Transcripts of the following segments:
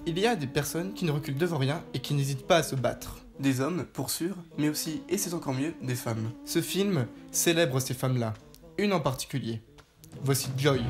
Il y a des personnes qui ne reculent devant rien et qui n'hésitent pas à se battre. Des hommes, pour sûr, mais aussi, et c'est encore mieux, des femmes. Ce film célèbre ces femmes-là, une en particulier. Voici Joy.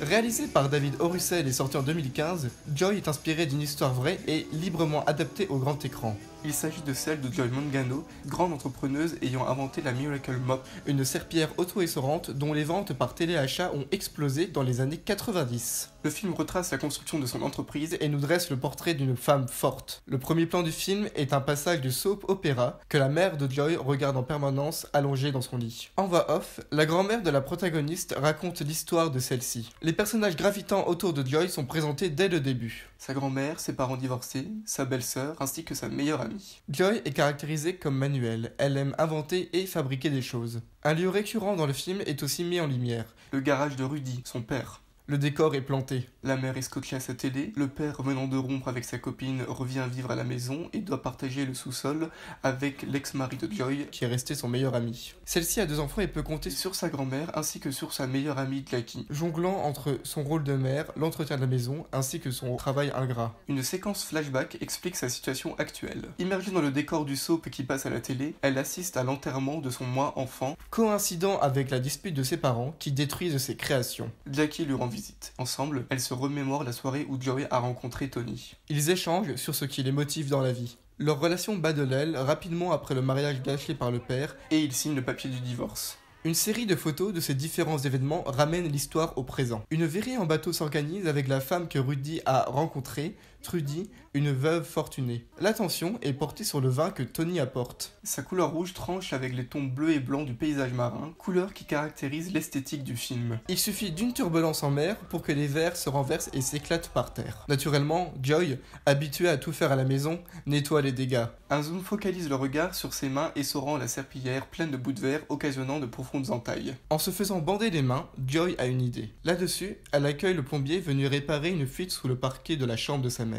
Réalisé par David O. Russell et sorti en 2015, Joy est inspiré d'une histoire vraie et librement adaptée au grand écran. Il s'agit de celle de Joy Mangano, grande entrepreneuse ayant inventé la Miracle Mop, une serpillière auto-essorante dont les ventes par téléachat ont explosé dans les années 90. Le film retrace la construction de son entreprise et nous dresse le portrait d'une femme forte. Le premier plan du film est un passage de soap opéra que la mère de Joy regarde en permanence allongée dans son lit. En voix off, la grand-mère de la protagoniste raconte l'histoire de celle-ci. Les personnages gravitant autour de Joy sont présentés dès le début. Sa grand-mère, ses parents divorcés, sa belle-sœur ainsi que sa meilleure amie. Joy est caractérisée comme manuelle, elle aime inventer et fabriquer des choses. Un lieu récurrent dans le film est aussi mis en lumière, le garage de Rudy, son père. Le décor est planté. La mère est scotchée à sa télé, le père venant de rompre avec sa copine revient vivre à la maison et doit partager le sous-sol avec l'ex-mari de Joy qui est resté son meilleur ami. Celle-ci a 2 enfants et peut compter sur sa grand-mère ainsi que sur sa meilleure amie Jackie, jonglant entre son rôle de mère, l'entretien de la maison ainsi que son travail ingrat. Une séquence flashback explique sa situation actuelle. Immergée dans le décor du soap qui passe à la télé, elle assiste à l'enterrement de son moi enfant, coïncidant avec la dispute de ses parents qui détruisent ses créations. Jackie lui rend visite. Ensemble, elles se remémorent la soirée où Joy a rencontré Tony. Ils échangent sur ce qui les motive dans la vie. Leur relation bat de l'aile rapidement après le mariage gâché par le père et ils signent le papier du divorce. Une série de photos de ces différents événements ramène l'histoire au présent. Une virée en bateau s'organise avec la femme que Rudy a rencontrée, Trudy, une veuve fortunée. L'attention est portée sur le vin que Tony apporte. Sa couleur rouge tranche avec les tons bleus et blancs du paysage marin, couleur qui caractérise l'esthétique du film. Il suffit d'une turbulence en mer pour que les verres se renversent et s'éclatent par terre. Naturellement, Joy, habituée à tout faire à la maison, nettoie les dégâts. Un zoom focalise le regard sur ses mains essorant la serpillière pleine de bouts de verre occasionnant de profondes entailles. En se faisant bander les mains, Joy a une idée. Là-dessus, elle accueille le plombier venu réparer une fuite sous le parquet de la chambre de sa mère.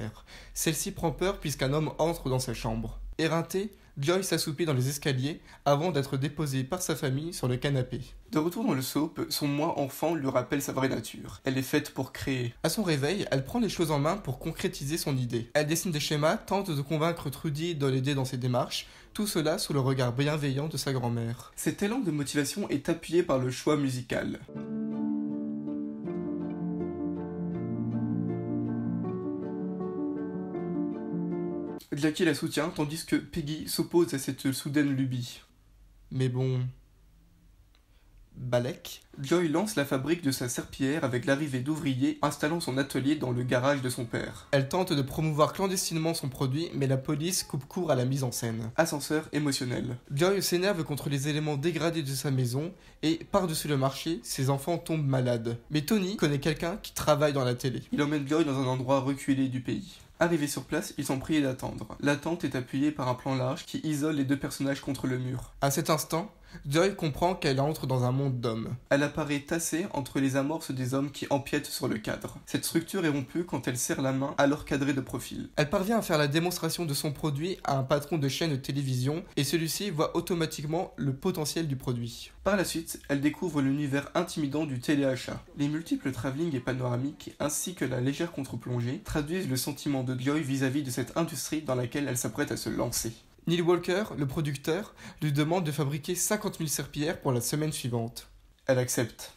Celle-ci prend peur puisqu'un homme entre dans sa chambre. Éreintée, Joy s'assoupit dans les escaliers avant d'être déposée par sa famille sur le canapé. De retour dans le soap, son moi enfant lui rappelle sa vraie nature. Elle est faite pour créer. À son réveil, elle prend les choses en main pour concrétiser son idée. Elle dessine des schémas, tente de convaincre Trudy de l'aider dans ses démarches, tout cela sous le regard bienveillant de sa grand-mère. Cet élan de motivation est appuyé par le choix musical. Jackie la soutient tandis que Peggy s'oppose à cette soudaine lubie. Mais bon... Balek. Joy lance la fabrique de sa serpillière avec l'arrivée d'ouvriers installant son atelier dans le garage de son père. Elle tente de promouvoir clandestinement son produit, mais la police coupe court à la mise en scène. Ascenseur émotionnel. Joy s'énerve contre les éléments dégradés de sa maison et, par-dessus le marché, ses enfants tombent malades. Mais Tony connaît quelqu'un qui travaille dans la télé. Il emmène Joy dans un endroit reculé du pays. Arrivés sur place, ils sont priés d'attendre. L'attente est appuyée par un plan large qui isole les 2 personnages contre le mur. À cet instant, Joy comprend qu'elle entre dans un monde d'hommes. Elle apparaît tassée entre les amorces des hommes qui empiètent sur le cadre. Cette structure est rompue quand elle serre la main à leur cadré de profil. Elle parvient à faire la démonstration de son produit à un patron de chaîne de télévision et celui-ci voit automatiquement le potentiel du produit. Par la suite, elle découvre l'univers intimidant du téléachat. Les multiples travelling et panoramiques ainsi que la légère contre-plongée traduisent le sentiment de Joy vis-à-vis de cette industrie dans laquelle elle s'apprête à se lancer. Neil Walker, le producteur, lui demande de fabriquer 50 000 serpillières pour la semaine suivante. Elle accepte.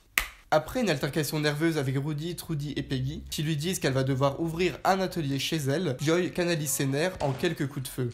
Après une altercation nerveuse avec Rudy, Trudy et Peggy, qui lui disent qu'elle va devoir ouvrir un atelier chez elle, Joy canalise ses nerfs en quelques coups de feu.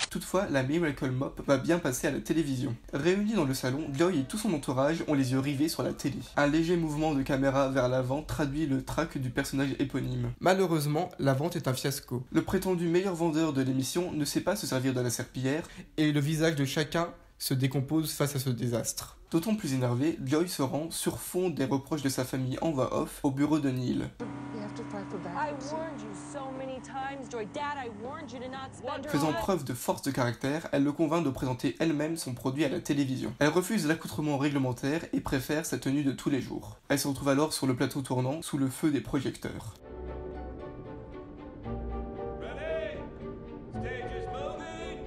Toutefois, la Miracle Mop va bien passer à la télévision. Réunis dans le salon, Joy et tout son entourage ont les yeux rivés sur la télé. Un léger mouvement de caméra vers l'avant traduit le trac du personnage éponyme. Malheureusement, la vente est un fiasco. Le prétendu meilleur vendeur de l'émission ne sait pas se servir de la serpillière et le visage de chacun se décompose face à ce désastre. D'autant plus énervé, Joy se rend, sur fond des reproches de sa famille en voix off, au bureau de Neil. Faisant preuve de force de caractère, elle le convainc de présenter elle-même son produit à la télévision. Elle refuse l'accoutrement réglementaire et préfère sa tenue de tous les jours. Elle se retrouve alors sur le plateau tournant, sous le feu des projecteurs.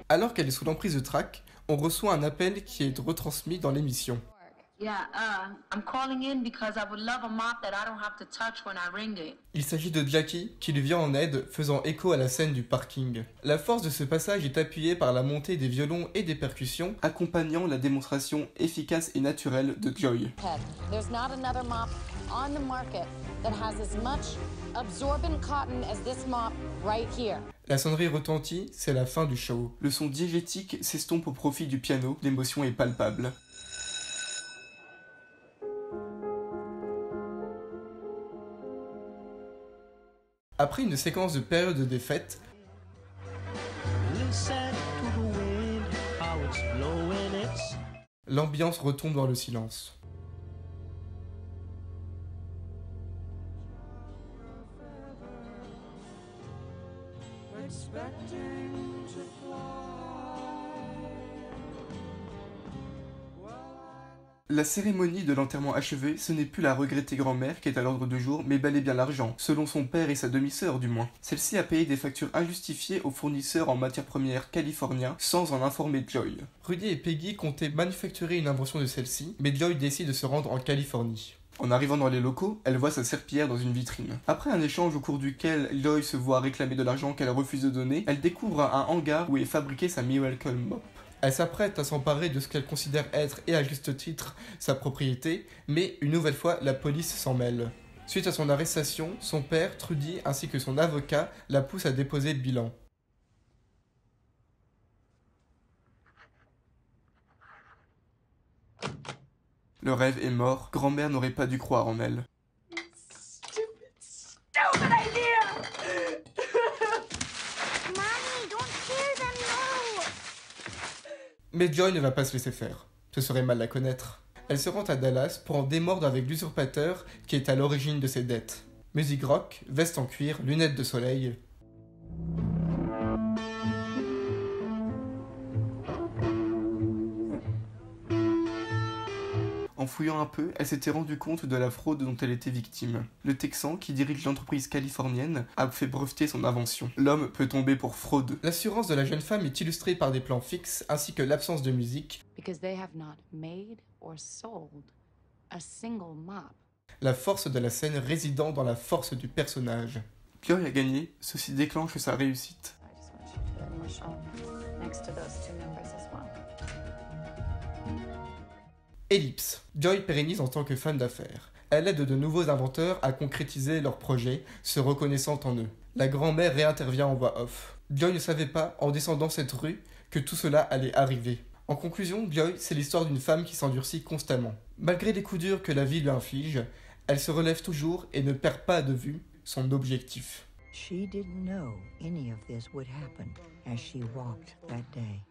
Alors qu'elle est sous l'emprise de Track, on reçoit un appel qui est retransmis dans l'émission. Il s'agit de Jackie qui lui vient en aide, faisant écho à la scène du parking. La force de ce passage est appuyée par la montée des violons et des percussions, accompagnant la démonstration efficace et naturelle de Joy. La sonnerie retentit, c'est la fin du show. Le son diégétique s'estompe au profit du piano, l'émotion est palpable. Après une séquence de période de défaite, l'ambiance retombe dans le silence. La cérémonie de l'enterrement achevée, ce n'est plus la regrettée grand-mère qui est à l'ordre du jour, mais bel et bien l'argent, selon son père et sa demi-sœur du moins. Celle-ci a payé des factures injustifiées aux fournisseurs en matières premières californiens, sans en informer Joy. Rudy et Peggy comptaient manufacturer une invention de celle-ci, mais Joy décide de se rendre en Californie. En arrivant dans les locaux, elle voit sa serpillière dans une vitrine. Après un échange au cours duquel Joy se voit réclamer de l'argent qu'elle refuse de donner, elle découvre un hangar où est fabriquée sa Miracle Mop. Elle s'apprête à s'emparer de ce qu'elle considère être, et à juste titre, sa propriété, mais une nouvelle fois, la police s'en mêle. Suite à son arrestation, son père, Trudy, ainsi que son avocat, la poussent à déposer bilan. Le rêve est mort, grand-mère n'aurait pas dû croire en elle. Mais Joy ne va pas se laisser faire. Ce serait mal la connaître. Elle se rend à Dallas pour en démordre avec l'usurpateur qui est à l'origine de ses dettes. Musique rock, veste en cuir, lunettes de soleil. En fouillant un peu, elle s'était rendue compte de la fraude dont elle était victime. Le Texan, qui dirige l'entreprise californienne, a fait breveter son invention. L'homme peut tomber pour fraude. L'assurance de la jeune femme est illustrée par des plans fixes ainsi que l'absence de musique. La force de la scène résidant dans la force du personnage. Joy a gagné, ceci déclenche sa réussite. Ellipse. Joy pérennise en tant que femme d'affaires. Elle aide de nouveaux inventeurs à concrétiser leurs projets, se reconnaissant en eux. La grand-mère réintervient en voix off. Joy ne savait pas, en descendant cette rue, que tout cela allait arriver. En conclusion, Joy, c'est l'histoire d'une femme qui s'endurcit constamment. Malgré les coups durs que la vie lui inflige, elle se relève toujours et ne perd pas de vue son objectif. She didn't know any of this would happen as she walked that day.